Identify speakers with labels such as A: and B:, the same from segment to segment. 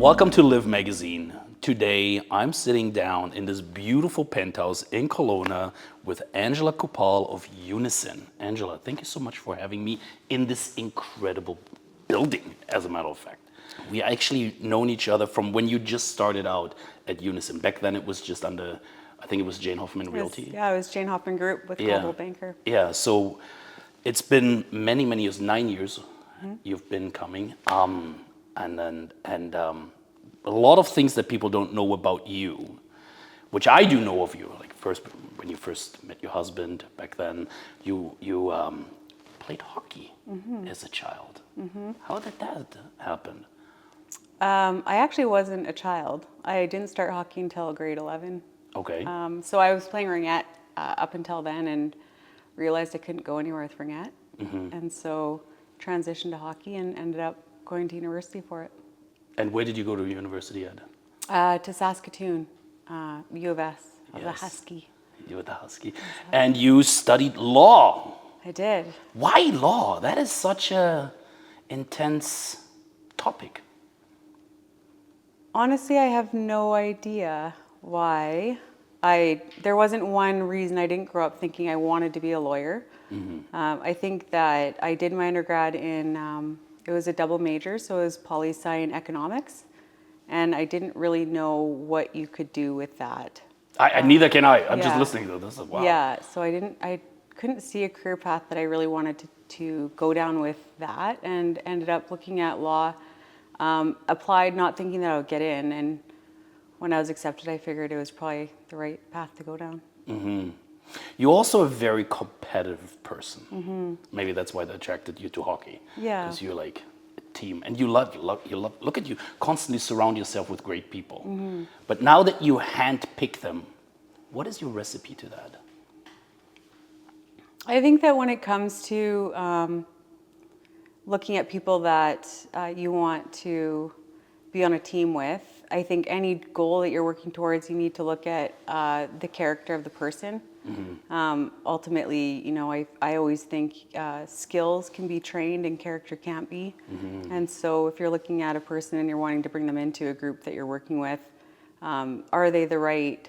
A: Welcome to Live Magazine. Today, I'm sitting down in this beautiful penthouse in Kelowna with Angela Coupal of Unison. Angela, thank you so much for having me in this incredible building, as a matter of fact. We actually known each other from when you just started out at Unison. Back then, it was just under, I think it was Jane Hoffman Realty.
B: Yeah, it was Jane Hoffman Group with Global Banker.
A: Yeah, so it's been many, many years, 9 years you've been coming. And a lot of things that people don't know about you, which I do know of you. Like first, when you first met your husband back then, you played hockey as a child. How did that happen?
B: I actually wasn't a child. I didn't start hockey until grade 11.
A: Okay.
B: So I was playing ringette up until then and realized I couldn't go anywhere with ringette. And so transitioned to hockey and ended up going to university for it.
A: And where did you go to university at?
B: To Saskatchewan, U of S. I was a
A: Yes.
B: Husky.
A: You were the Husky. And you studied law.
B: I did.
A: Why law? That is such a intense topic.
B: Honestly, I have no idea why. There wasn't one reason. I didn't grow up thinking I wanted to be a lawyer. I think that I did my undergrad in, it was a double major, so it was poli-sci and economics. And I didn't really know what you could do with that.
A: Neither can I. I'm just
B: yeah.
A: listening to this. Wow.
B: Yeah, so I couldn't see a career path that I really wanted to go down with that, and ended up looking at law. Applied not thinking that I would get in, and when I was accepted, I figured it was probably the right path to go down.
A: You're also a very competitive person. Maybe that's why that attracted you to hockey.
B: Yeah.
A: Because you're like a team, and you love. Look at you, constantly surround yourself with great people. But now that you handpick them, what is your recipe to that?
B: I think that when it comes to looking at people that you want to be on a team with, I think any goal that you're working towards, you need to look at the character of the person. Ultimately, you know, I always think skills can be trained and character can't be. And so if you're looking at a person and you're wanting to bring them into a group that you're working with, are they the right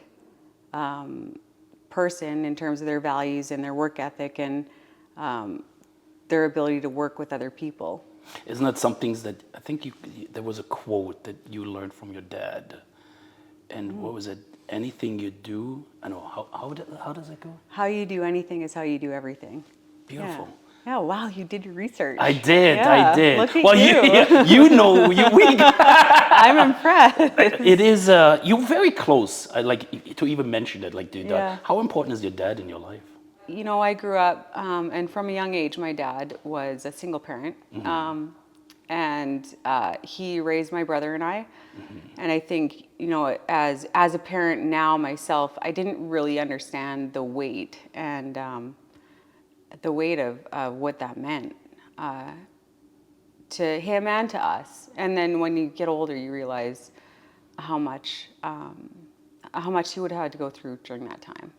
B: person in terms of their values and their work ethic and their ability to work with other people?
A: Isn't that some things that I think there was a quote that you learned from your dad, and what was it? Anything you do, I know how does it go?
B: How you do anything is how you do everything.
A: Beautiful.
B: Yeah, wow, you did your research.
A: I did.
B: Look at
A: well,
B: you.
A: you know,
B: I'm impressed.
A: It is. You're very close. I like to even mention it. Like, dude,
B: Yeah.
A: how important is your dad in your life?
B: You know, I grew up, and from a young age, my dad was a single parent. And he raised my brother and I. And I think, you know, as a parent now myself, I didn't really understand the weight and the weight of what that meant to him and to us. And then when you get older, you realize how much he would have had to go through during that time.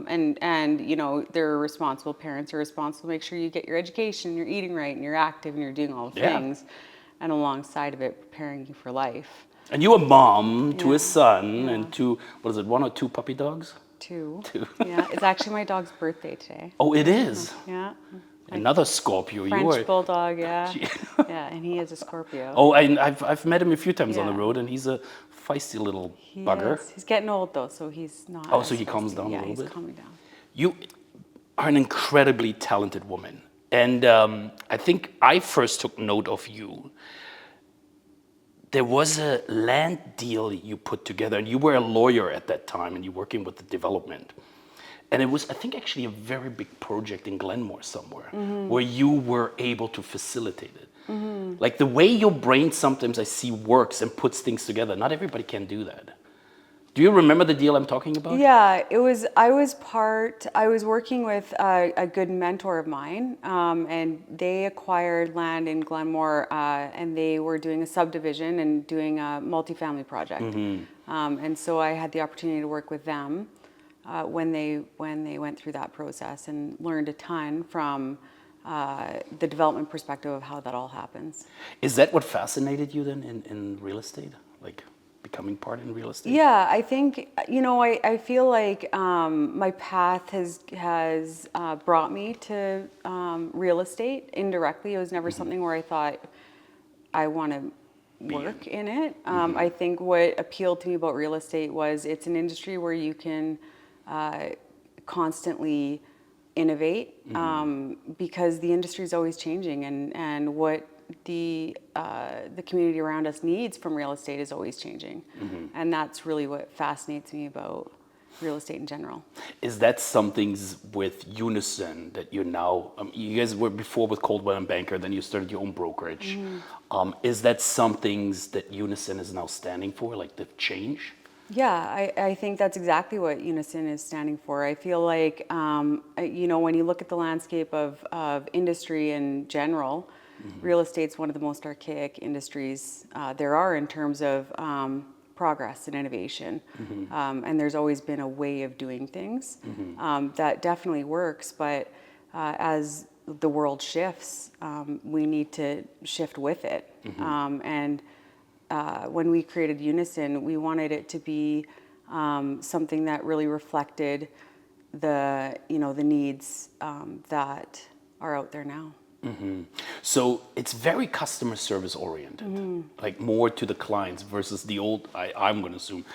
B: And you know, they're responsible parents are responsible to make sure you get your education, you're eating right, and you're active, and you're doing all the things. And alongside of it, preparing you for life.
A: And you a mom to a son and two, what is it, 1 or 2 puppy dogs?
B: Two. Yeah, it's actually my dog's birthday today.
A: Oh, it is?
B: Yeah.
A: Another Scorpio.
B: French bulldog, yeah. Yeah, and he is a Scorpio.
A: Oh, I've met him a few times on the
B: Yeah.
A: road, and he's a feisty little
B: He
A: bugger.
B: is. He's getting old though, so he's not.
A: Oh, so
B: as
A: he calms
B: feisty.
A: down a little bit?
B: Yeah, he's calming down.
A: You are an incredibly talented woman. And I think I first took note of you. There was a land deal you put together, and you were a lawyer at that time, and you're working with the development. And it was, I think, actually a very big project in Glenmore somewhere, where you were able to facilitate it. Like the way your brain sometimes I see works and puts things together, not everybody can do that. Do you remember the deal I'm talking about?
B: Yeah, I was working with a good mentor of mine, and they acquired land in Glenmore, and they were doing a subdivision and doing a multifamily project. And so I had the opportunity to work with them when they went through that process, and learned a ton from the development perspective of how that all happens.
A: Is that what fascinated you then in real estate? Like becoming part in real estate?
B: Yeah, I think, I feel like my path has brought me to real estate indirectly. It was never something where I thought I want to work in it. I think what appealed to me about real estate was it's an industry where you can constantly innovate because the industry is always changing, and what the community around us needs from real estate is always changing. And that's really what fascinates me about real estate in general.
A: Is that something with Unison that you're now, you guys were before with Coldwell and Banker, then you started your own brokerage. Is that some things that Unison is now standing for, like the change?
B: Yeah, I think that's exactly what Unison is standing for. I feel like, when you look at the landscape of industry in general, real estate's one of the most archaic industries there are in terms of progress and innovation. And there's always been a way of doing things that definitely works, but as the world shifts, we need to shift with it. And when we created Unison, we wanted it to be something that really reflected the needs that are out there now.
A: So it's very customer service oriented, like more to the clients versus the old, I'm going to assume.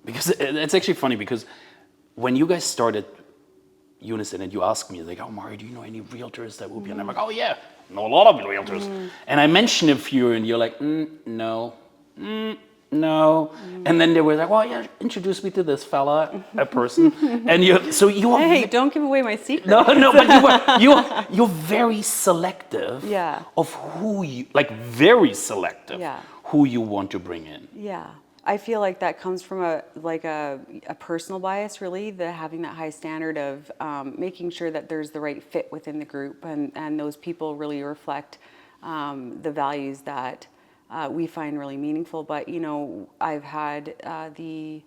A: Because it's actually funny because when you guys started Unison and you asked me, like, oh, Mario, do you know any realtors that will be? And I'm like, oh, yeah, I know a lot of realtors. And I mentioned a few and you're like, no, no. And then they were like, well, yeah, introduce me to this fella, a person. And you
B: Hey, don't give away my secret.
A: No, but you're very selective of who you, like very selective, who you want to bring in.
B: Yeah. I feel like that comes from a personal bias, really, having that high standard of making sure that there's the right fit within the group, and those people really reflect the values that we find really meaningful. But, I've had the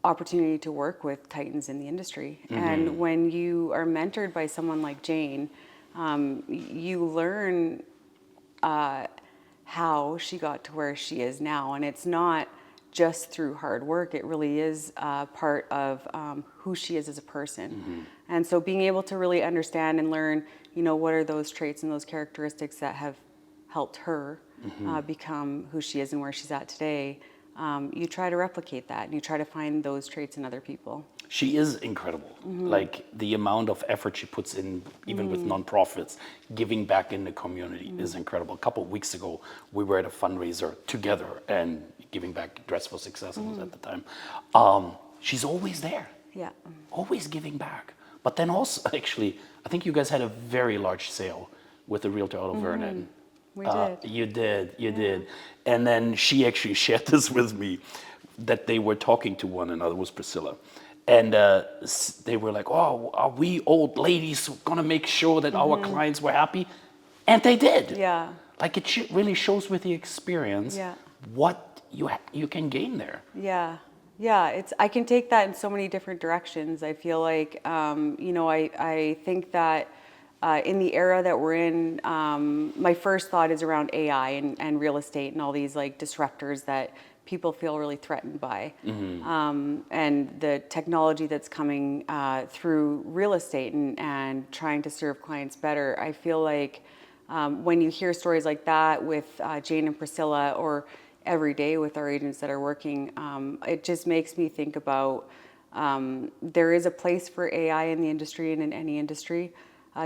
B: opportunity to work with titans in the industry. And when you are mentored by someone like Jane, you learn how she got to where she is now. And it's not just through hard work. It really is part of who she is as a person. And so being able to really understand and learn, what are those traits and those characteristics that have helped her become who she is and where she's at today, you try to replicate that and you try to find those traits in other people.
A: She is incredible. Like the amount of effort she puts in, even with nonprofits, giving back in the community is incredible. A couple of weeks ago, we were at a fundraiser together and giving back Dress for Success was at the time. She's always there. Yeah. Always giving back. But then also, actually, I think you guys had a very large sale with a realtor out of Vernon.
B: We did.
A: You did. And then she actually shared this with me, that they were talking to one another, was Priscilla. And they were like, oh, are we old ladies going to make sure that our clients were happy? And they did.
B: Yeah.
A: Like it really shows with the experience what you can gain there.
B: Yeah. Yeah, I can take that in so many different directions. I feel like, I think that in the era that we're in, my first thought is around AI and real estate and all these like disruptors that people feel really threatened by. And the technology that's coming through real estate and trying to serve clients better. I feel like when you hear stories like that with Jane and Priscilla, or every day with our agents that are working, it just makes me think about there is a place for AI in the industry and in any industry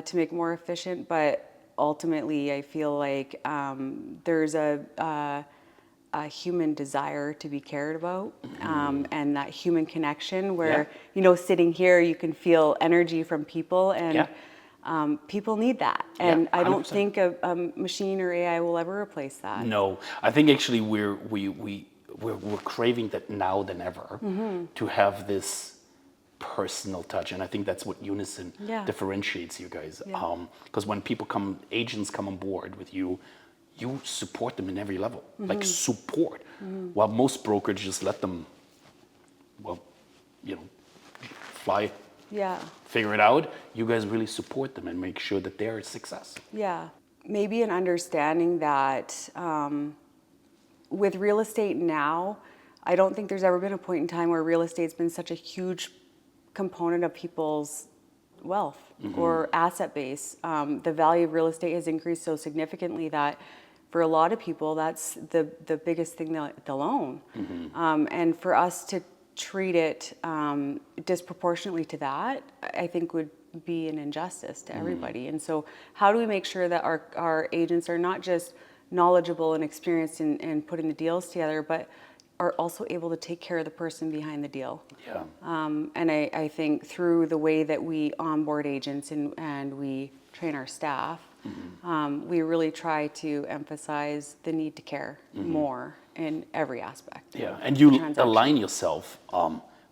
B: to make it more efficient, but ultimately I feel like there's a human desire to be cared about, and that human connection where, sitting here, you can feel energy from people, and people need that. And I don't think a machine or AI will ever replace that.
A: No, I think actually we're craving that now than ever, to have this personal touch, and I think that's what Unison differentiates you guys. Because when agents come on board with you, you support them in every level, like support. While most brokerages let them, fly
B: Yeah.
A: figure it out. You guys really support them and make sure that they're a success.
B: Yeah. Maybe an understanding that with real estate now, I don't think there's ever been a point in time where real estate's been such a huge component of people's wealth or asset base. The value of real estate has increased so significantly that for a lot of people, that's the biggest thing they'll own. And for us to treat it disproportionately to that, I think would be an injustice to everybody. And so how do we make sure that our agents are not just knowledgeable and experienced in putting the deals together, but are also able to take care of the person behind the deal?
A: Yeah.
B: And I think through the way that we onboard agents and we train our staff, we really try to emphasize the need to care more in every aspect.
A: Yeah, and you
B: transaction.
A: align yourself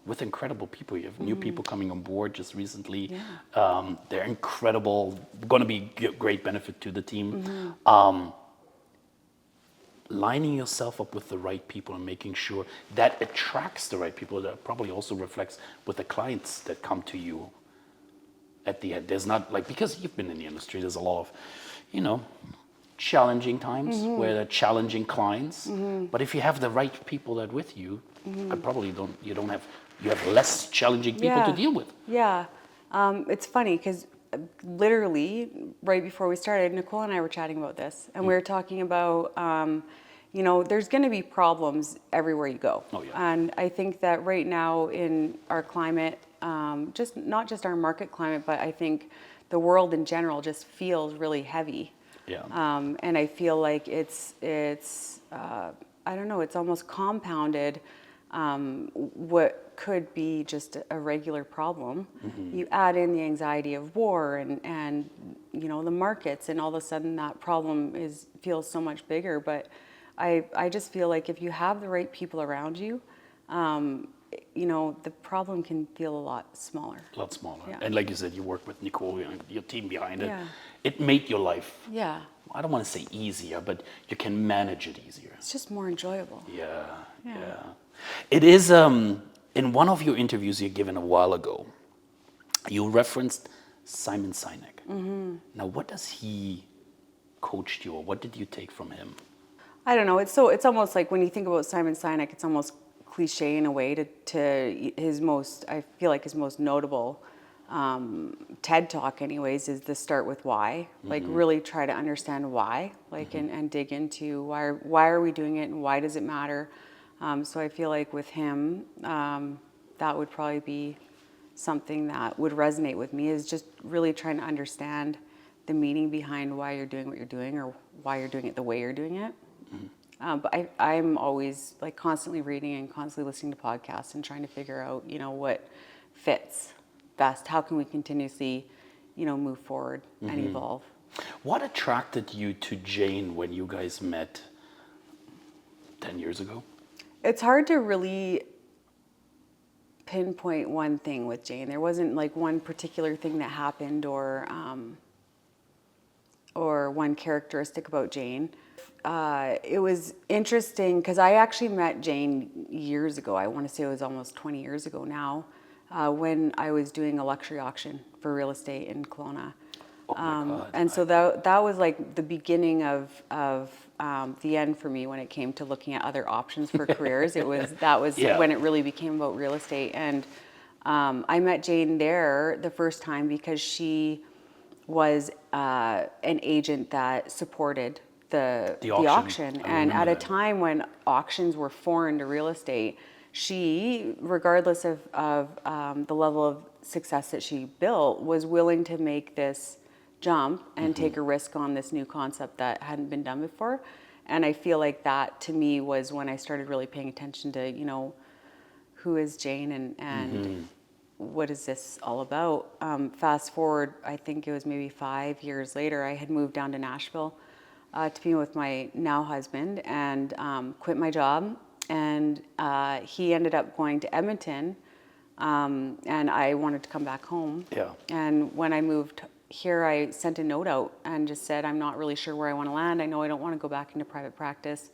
A: with incredible people. You have new people coming on board just recently. They're incredible, going to be great benefit to the team. Lining yourself up with the right people and making sure that attracts the right people, that probably also reflects with the clients that come to you at the end. There's not like, because you've been in the industry, there's a lot of, challenging times where they're challenging clients. But if you have the right people that with you, I probably you have less challenging people to deal with.
B: Yeah. It's funny because literally right before we started, Nicole and I were chatting about this, and we were talking about, there's going to be problems everywhere you go.
A: Oh, yeah.
B: And I think that right now in our climate, not just our market climate, but I think the world in general just feels really heavy.
A: Yeah.
B: And I feel like it's I don't know, it's almost compounded what could be just a regular problem. You add in the anxiety of war and the markets, and all of a sudden that problem feels so much bigger. But I just feel like if you have the right people around you, the problem can feel a lot smaller.
A: A lot smaller.
B: Yeah.
A: And like you said, you work with Nicole and your team behind it.
B: Yeah.
A: It made your life,
B: Yeah.
A: I don't want to say easier, but you can manage it easier.
B: It's just more enjoyable.
A: Yeah. It is, in one of your interviews you given a while ago, you referenced Simon Sinek. Now, what does he coach you, or what did you take from him?
B: I don't know. It's almost like when you think about Simon Sinek, it's almost cliche in a way to his most, I feel like his most notable TED Talk anyways is the start with why. Like really try to understand why, and dig into why are we doing it and why does it matter. So I feel like with him, that would probably be something that would resonate with me, is just really trying to understand the meaning behind why you're doing what you're doing, or why you're doing it the way you're doing it. But I'm always like constantly reading and constantly listening to podcasts and trying to figure out, what fits best. How can we continuously, move forward and evolve?
A: What attracted you to Jane when you guys met 10 years ago?
B: It's hard to really pinpoint one thing with Jane. There wasn't like one particular thing that happened or one characteristic about Jane. It was interesting because I actually met Jane years ago. I want to say it was almost 20 years ago now, when I was doing a luxury auction for real estate in Kelowna.
A: Oh my God.
B: And so that was like the beginning of the end for me when it came to looking at other options for careers. That was when it really became about real estate. And I met Jane there the first time because she was an agent that supported the auction. And at a time when auctions were foreign to real estate, she, regardless of the level of success that she built, was willing to make this jump and take a risk on this new concept that hadn't been done before. And I feel like that to me was when I started really paying attention to, who is Jane and what is this all about? Fast forward, I think it was maybe 5 years later, I had moved down to Nashville to be with my now husband, and quit my job. And he ended up going to Edmonton, and I wanted to come back home. Yeah. And when I moved here, I sent a note out and just said, I'm not really sure where I want to land. I know I don't want to go back into private practice.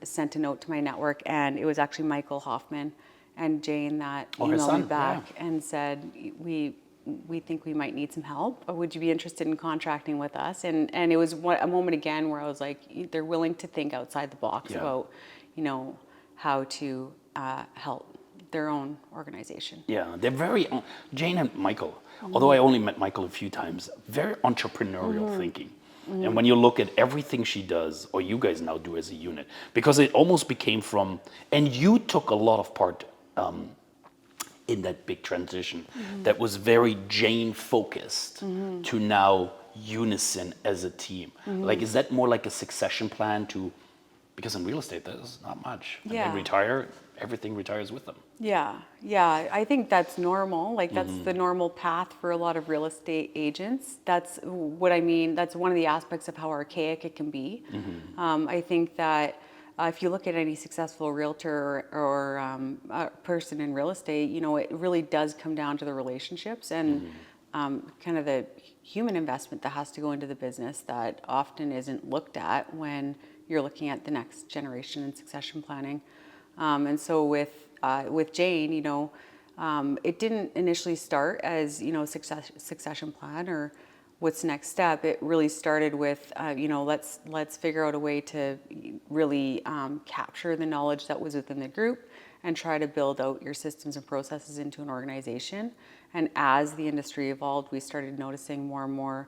B: Sent a note to my network, and it was actually Michael Hoffman. and Jane that
A: Oh, her
B: emailed
A: son,
B: me back and said, we think we might need some help. Or would you be interested in contracting with us? And it was a moment again where I was like, they're willing to think outside the box
A: Yeah.
B: about, how to help their own organization.
A: Yeah, they're very, Jane and Michael, although I only met Michael a few times, very entrepreneurial thinking. And when you look at everything she does, or you guys now do as a unit, because it almost became from, and you took a lot of part in that big transition that was very Jane focused to now Unison as a team. Like, is that more like a succession plan to, because in real estate, there's not much. When
B: Yeah.
A: they retire, everything retires with them.
B: Yeah. I think that's normal. Like that's the normal path for a lot of real estate agents. That's what I mean. That's one of the aspects of how archaic it can be. I think that if you look at any successful realtor or person in real estate, it really does come down to the relationships and kind of the human investment that has to go into the business that often isn't looked at when you're looking at the next generation in succession planning. And so with Jane, it didn't initially start as succession plan or what's the next step. It really started with let's figure out a way to really capture the knowledge that was within the group and try to build out your systems and processes into an organization. And as the industry evolved, we started noticing more and more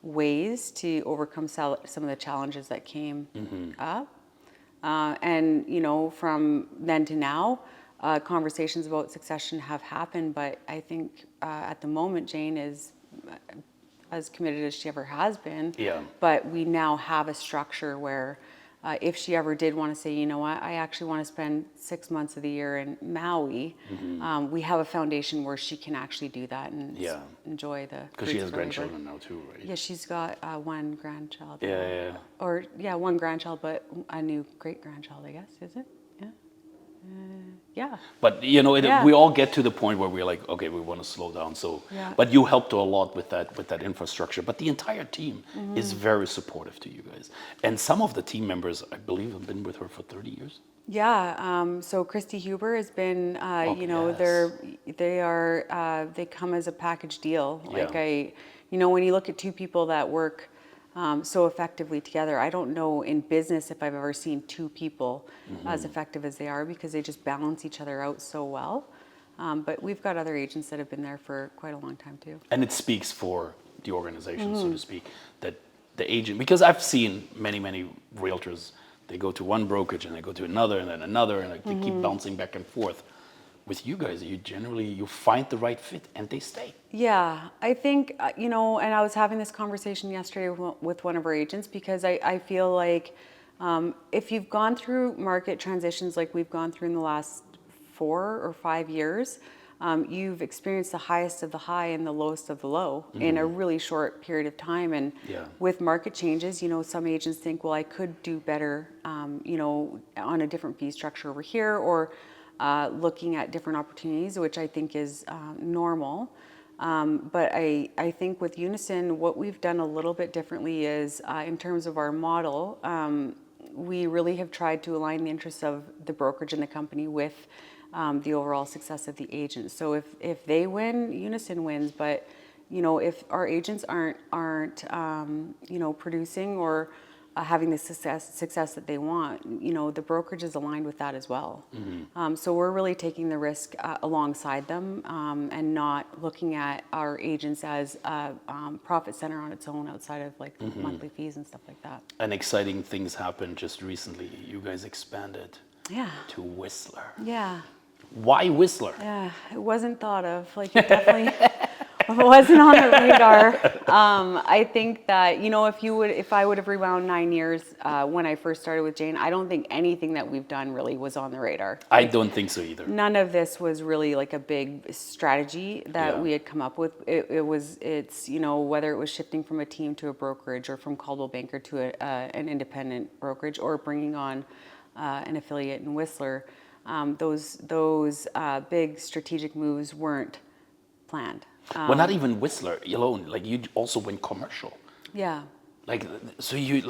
B: ways to overcome some of the challenges that came up. And from then to now, conversations about succession have happened, but I think at the moment Jane is as committed as she ever has been.
A: Yeah.
B: But we now have a structure where if she ever did want to say, I actually want to spend 6 months of the year in Maui, we have a foundation where she can actually do that and enjoy the.
A: Because she has grandchildren now too, right?
B: Yeah, she's got one grandchild.
A: Yeah.
B: Or one grandchild, but a new great grandchild, I guess, is it? Yeah. Yeah.
A: But we all get to the point where we're like, okay, we want to slow down. So, but you helped her a lot with that infrastructure. But the entire team is very supportive to you guys. And some of the team members, I believe, have been with her for 30 years.
B: Yeah. So Christy Huber has been, they come as a package deal. Like when you look at two people that work so effectively together, I don't know in business if I've ever seen two people as effective as they are because they just balance each other out so well. But we've got other agents that have been there for quite a long time too.
A: And it speaks for the organization, so to speak, that the agent, because I've seen many realtors, they go to one brokerage and they go to another and then another and they keep bouncing back and forth. With you guys, you find the right fit and they stay.
B: Yeah, I think, and I was having this conversation yesterday with one of our agents because I feel like if you've gone through market transitions like we've gone through in the last 4 or 5 years, you've experienced the highest of the high and the lowest of the low in a really short period of time. And with market changes, some agents think, well, I could do better, on a different fee structure over here or looking at different opportunities, which I think is normal. But I think with Unison, what we've done a little bit differently is in terms of our model, we really have tried to align the interests of the brokerage and the company with the overall success of the agent. So if they win, Unison wins. But if our agents aren't producing or having the success that they want, the brokerage is aligned with that as well. So we're really taking the risk alongside them and not looking at our agents as a profit center on its own outside of like monthly fees and stuff like that.
A: And exciting things happened just recently. You guys expanded to Whistler.
B: Yeah.
A: Why Whistler?
B: Yeah, it wasn't thought of. Like it definitely wasn't on the radar. I think that if I would have rewound 9 years when I first started with Jane, I don't think anything that we've done really was on the radar.
A: I don't think so either.
B: None of this was really like a big strategy that we had come up with. It's whether it was shifting from a team to a brokerage or from Coupal Banker to an independent brokerage or bringing on an affiliate in Whistler. Those big strategic moves weren't planned.
A: Well, not even Whistler alone. Like you also went commercial.
B: Yeah.
A: So you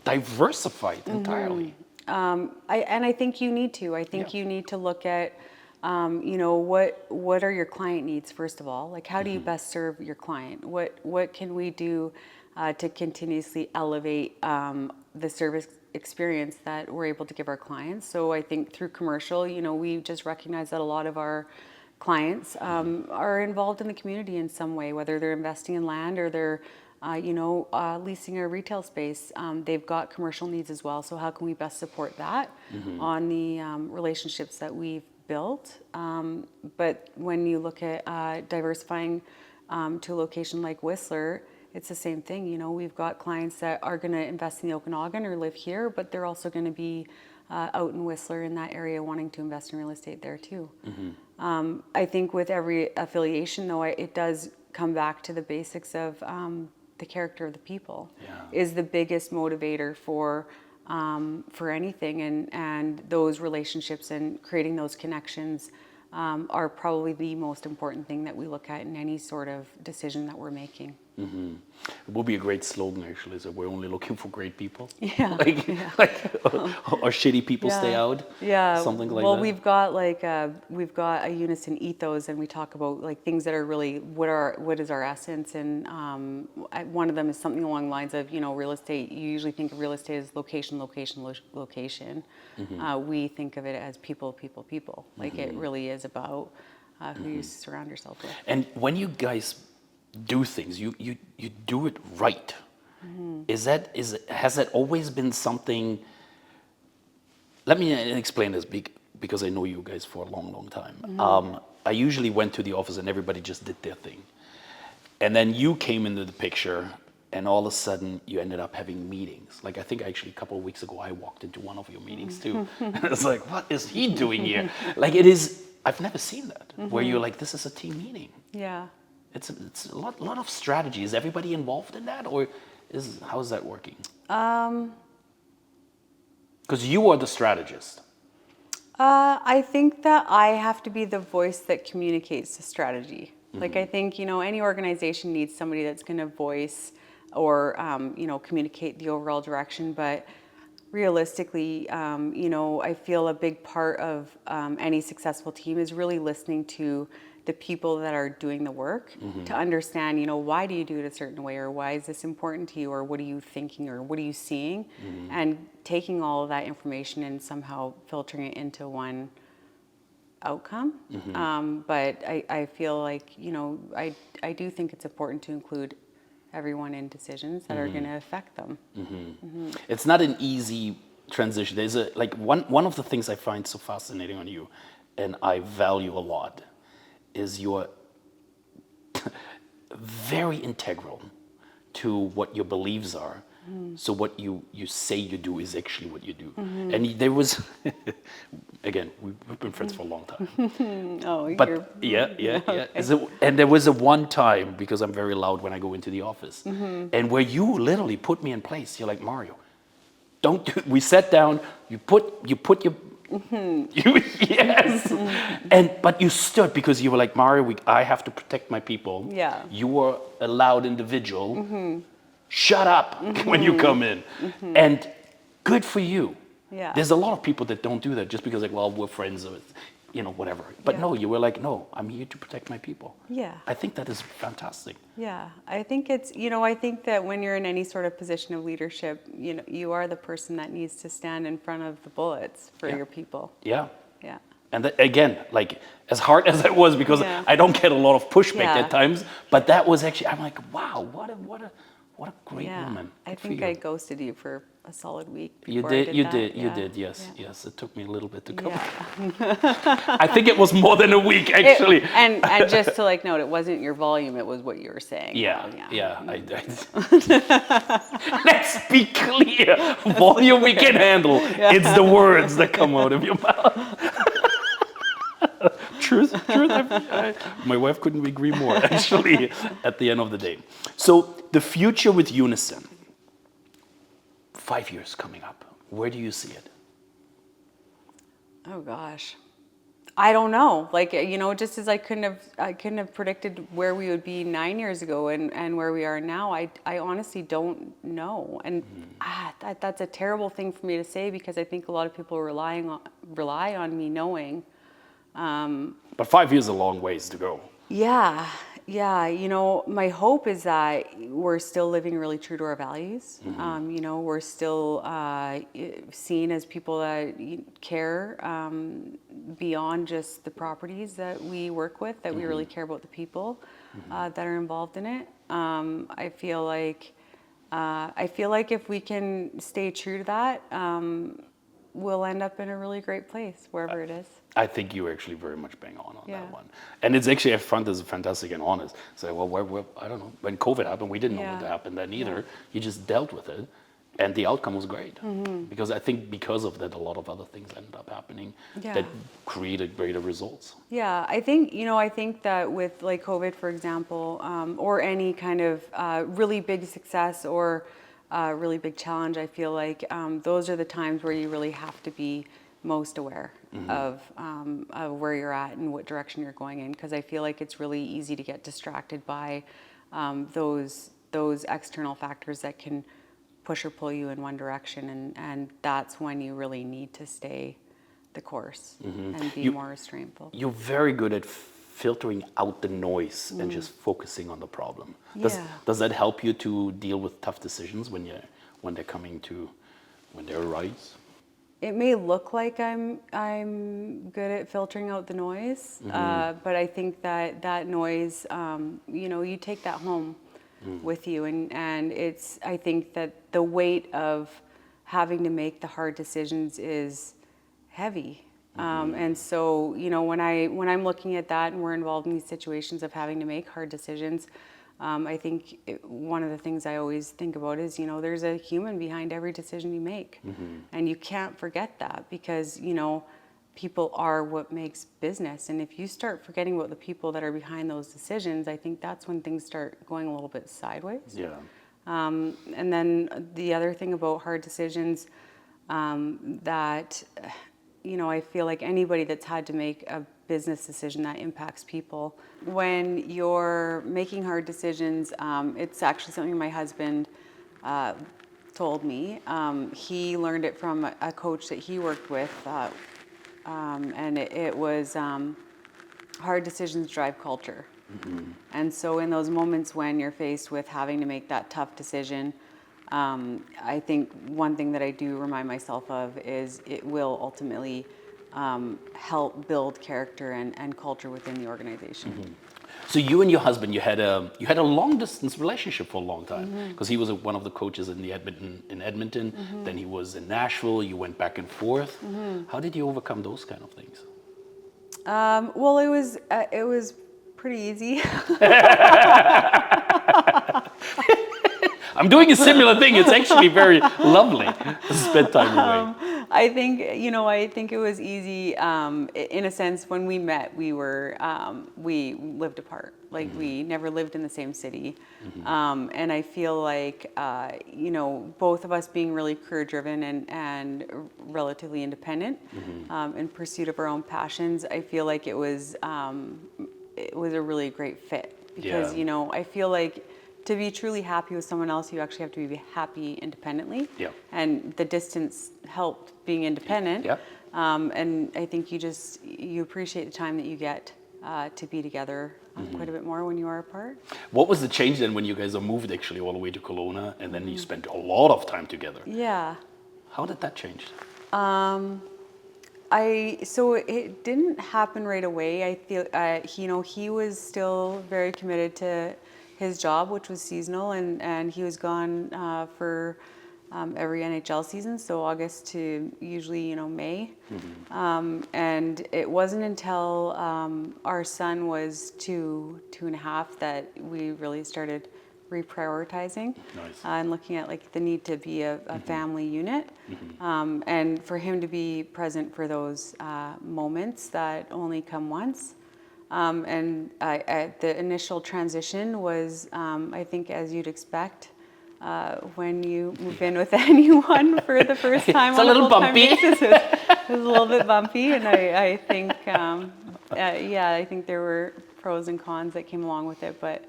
A: diversified entirely.
B: I think you need to. I think you need to look at, what are your client needs first of all? Like, how do you best serve your client? What can we do to continuously elevate the service experience that we're able to give our clients? So I think through commercial, we just recognize that a lot of our clients are involved in the community in some way, whether they're investing in land or they're leasing a retail space. They've got commercial needs as well. So how can we best support that on the relationships that we've built? But when you look at diversifying to a location like Whistler, it's the same thing. We've got clients that are going to invest in the Okanagan or live here, but they're also going to be out in Whistler in that area wanting to invest in real estate there too. I think with every affiliation, though, it does come back to the basics of the character of the people is the biggest motivator for anything, and those relationships and creating those connections are probably the most important thing that we look at in any sort of decision that we're making.
A: It would be a great slogan, actually, so we're only looking for great people.
B: Yeah.
A: Or shitty people stay out.
B: Yeah.
A: Something like
B: well,
A: that.
B: we've got a Unison ethos, and we talk about like things that are really what is our essence, and one of them is something along the lines of real estate. You usually think of real estate as location. We think of it as people. Like it really is about who you surround yourself with.
A: And when you guys do things, you do it right. Has that always been something? Let me explain this because I know you guys for a long time. I usually went to the office and everybody just did their thing, and then you came into the picture, and all of a sudden you ended up having meetings. Like I think actually a couple of weeks ago I walked into one of your meetings too, and I was like, what is he doing here? Like it is. I've never seen that where you're like, this is a team meeting.
B: Yeah.
A: It's a lot of strategy. Is everybody involved in that, or how is that working? Because you are the strategist.
B: I think that I have to be the voice that communicates the strategy. Like I think any organization needs somebody that's going to voice or communicate the overall direction. But realistically, I feel a big part of any successful team is really listening to the people that are doing the work to understand, why do you do it a certain way, or why is this important to you, or what are you thinking, or what are you seeing, and taking all of that information and somehow filtering it into one outcome. But I feel like, I do think it's important to include everyone in decisions that are going to affect them.
A: It's not an easy transition. There's one of the things I find so fascinating on you, and I value a lot, is you're very integral to what your beliefs are. So what you say you do is actually what you do. And there was, again, we've been friends for a long time. Okay. And there was a one time, because I'm very loud when I go into the office, and where you literally put me in place. You're like, Mario, don't do. We sat down. You put your. Yes. But you stood because you were like, Mario, I have to protect my people.
B: Yeah.
A: You were a loud individual. Shut up when you come in. And good for you.
B: Yeah.
A: There's a lot of people that don't do that just because we're friends or whatever. But no, you were like, no, I'm here to protect my people.
B: Yeah.
A: I think that is fantastic.
B: Yeah. I think it's, I think that when you're in any sort of position of leadership, you are the person that needs to stand in front of the bullets for your people.
A: Yeah.
B: Yeah.
A: And again, as hard as that was, because I don't get a lot of pushback at times, but that was actually, I'm like, wow, what a great woman.
B: I think I ghosted you for a solid week.
A: You did, yes. It took me a little bit to come. I think it was more than a week, actually.
B: And just to note, it wasn't your volume, it was what you were saying.
A: Let's be clear. Volume we can handle. It's the words that come out of your mouth. Truth. My wife couldn't agree more, actually, at the end of the day. So the future with Unison, 5 years coming up, where do you see it?
B: Oh, gosh. I don't know. Like, just as I couldn't have predicted where we would be 9 years ago and where we are now. I honestly don't know. And that's a terrible thing for me to say, because I think a lot of people rely on me knowing.
A: But 5 years is a long ways to go.
B: Yeah. My hope is that we're still living really true to our values. We're still seen as people that care beyond just the properties that we work with, that we really care about the people that are involved in it. I feel like if we can stay true to that, we'll end up in a really great place, wherever it is.
A: I think you were actually very much bang on
B: Yeah.
A: that one. And it's actually, I found this fantastic and honest. Say, well, I don't know. When COVID happened, we didn't know what happened then either. You just dealt with it. And the outcome was great. Because I think because of that, a lot of other things ended up happening that created greater results.
B: Yeah, I think that with like COVID, for example, or any kind of really big success or really big challenge, I feel like those are the times where you really have to be most aware of where you're at and what direction you're going in, because I feel like it's really easy to get distracted by those external factors that can push or pull you in one direction, and that's when you really need to stay the course and be more restraintful.
A: You're very good at filtering out the noise and just focusing on the problem. Does that help you to deal with tough decisions when they arise?
B: It may look like I'm good at filtering out the noise, but I think that noise, you take that home with you, and I think that the weight of having to make the hard decisions is heavy. And so, when I'm looking at that and we're involved in these situations of having to make hard decisions, I think one of the things I always think about is, there's a human behind every decision you make. And you can't forget that, because, people are what makes business. And if you start forgetting about the people that are behind those decisions, I think that's when things start going a little bit sideways.
A: Yeah.
B: And then the other thing about hard decisions, that, I feel like anybody that's had to make a business decision that impacts people, when you're making hard decisions, it's actually something my husband told me. He learned it from a coach that he worked with, and it was hard decisions drive culture. And so in those moments when you're faced with having to make that tough decision, I think one thing that I do remind myself of is it will ultimately help build character and culture within the organization.
A: So you and your husband, you had a long distance relationship for a long time, because he was one of the coaches in Edmonton. Then he was in Nashville. You went back and forth. How did you overcome those kind of things?
B: Well, it was pretty easy.
A: I'm doing a similar thing. It's actually very lovely to spend time away.
B: I think it was easy in a sense. When we met, we lived apart. Like we never lived in the same city. And I feel like, both of us being really career driven and relatively independent in pursuit of our own passions, I feel like it was a really great fit, because, I feel like to be truly happy with someone else, you actually have to be happy independently.
A: Yeah.
B: And the distance helped being independent.
A: Yeah.
B: And I think you appreciate the time that you get to be together quite a bit more when you are apart. What
A: was the change then when you guys moved actually all the way to Kelowna, and then you spent a lot of time together?
B: Yeah.
A: How did that change?
B: So it didn't happen right away. I feel, he was still very committed to his job, which was seasonal, and he was gone for every NHL season, so August to usually May. And it wasn't until our son was two and a half that we really started reprioritizing.
A: Nice.
B: And looking at like the need to be a family unit, and for him to be present for those moments that only come once. And the initial transition was, I think, as you'd expect, when you move in with anyone for the first time.
A: It's a little bumpy.
B: It was a little bit bumpy, and I think Yeah, I think there were pros and cons that came along with it, but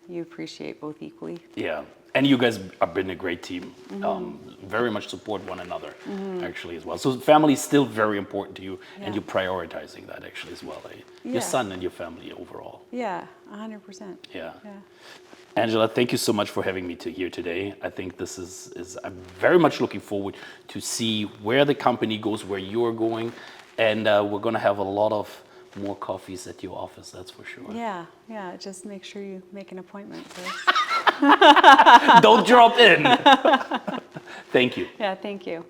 B: you appreciate both equally.
A: Yeah, and you guys have been a great team. Very much support one another, actually, as well. So family is still very important to you, and
B: Yeah.
A: you're prioritizing that actually as well.
B: Yeah.
A: Your son and your family overall.
B: Yeah, 100%.
A: Yeah.
B: Yeah.
A: Angela, thank you so much for having me here today. I think this is I'm very much looking forward to see where the company goes, where you're going, and we're going to have a lot of more coffees at your office, that's for sure.
B: Yeah, yeah. Just make sure you make an appointment first.
A: Don't drop in. Thank you.
B: Yeah, thank you.